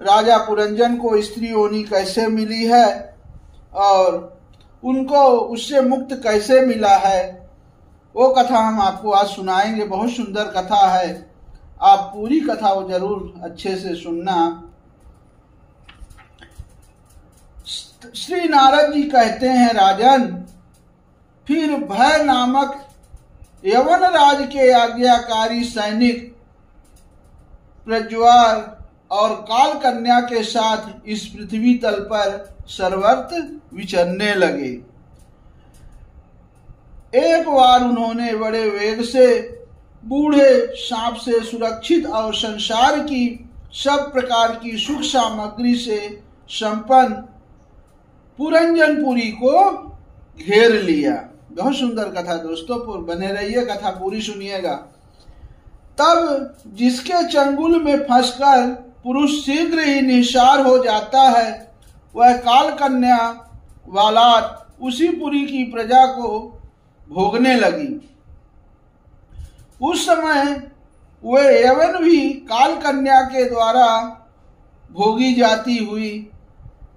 राजा पुरंजन को स्त्री योनि कैसे मिली है और उनको उससे मुक्त कैसे मिला है, वो कथा हम आपको आज सुनाएंगे। बहुत सुंदर कथा है, आप पूरी कथा वो जरूर अच्छे से सुनना। श्री नारद जी कहते हैं, राजन, फिर भय नामक यवन राज के आज्ञाकारी सैनिक प्रज्वाल और काल कन्या के साथ इस पृथ्वी तल पर सर्वत्र विचरने लगे। एक बार उन्होंने बड़े वेग से बूढ़े सांप से सुरक्षित और संसार की सब प्रकार की सुख सामग्री से संपन्न पुरंजनपुरी को घेर लिया। बहुत सुंदर कथा दोस्तों, बने रहिए, कथा पूरी सुनिएगा। तब जिसके चंगुल में फंसकर पुरुष शीघ्र ही निसार हो जाता है, वह काल कन्या वालात उसी पुरी की प्रजा को भोगने लगी। उस समय वे यवन भी काल कन्या के द्वारा भोगी जाती हुई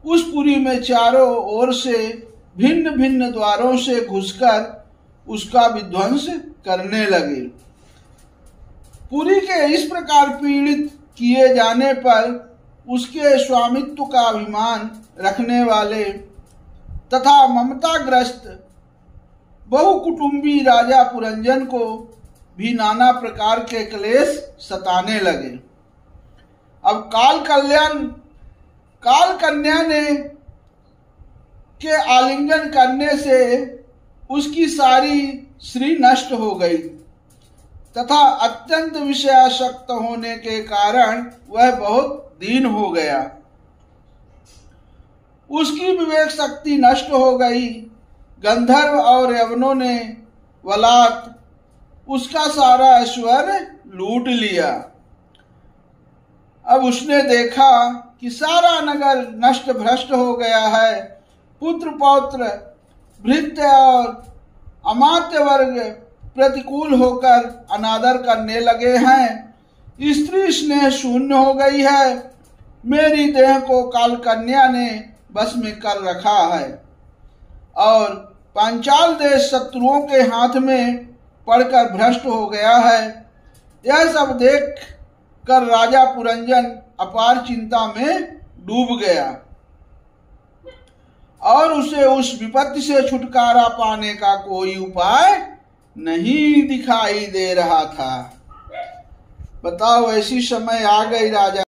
उस पुरी में चारों ओर से भिन्न भिन्न द्वारों से घुसकर उसका विध्वंस करने लगे। पुरी के इस प्रकार पीड़ित किए जाने पर उसके स्वामित्व का अभिमान रखने वाले तथा ममताग्रस्त बहुकुटुंबी राजा पुरंजन को भी नाना प्रकार के क्लेश सताने लगे। अब काल कन्या ने के आलिंगन करने से उसकी सारी श्री नष्ट हो गई तथा अत्यंत विषयासक्त होने के कारण वह बहुत दीन हो गया। उसकी विवेक शक्ति नष्ट हो गई। गंधर्व और यवनों ने बलात् उसका सारा ऐश्वर्य लूट लिया। अब उसने देखा कि सारा नगर नष्ट भ्रष्ट हो गया है। पुत्र पौत्र भृत्य और अमात्य वर्ग प्रतिकूल होकर अनादर करने लगे हैं। स्त्री स्नेह शून्य हो गई है। मेरी देह को काल कन्या ने बस में कर रखा है और पांचाल देश शत्रुओं के हाथ में पड़कर भ्रष्ट हो गया है। यह सब देख कर राजा पुरंजन अपार चिंता में डूब गया और उसे उस विपत्ति से छुटकारा पाने का कोई उपाय नहीं दिखाई दे रहा था। बताओ, ऐसी समय आ गई राजा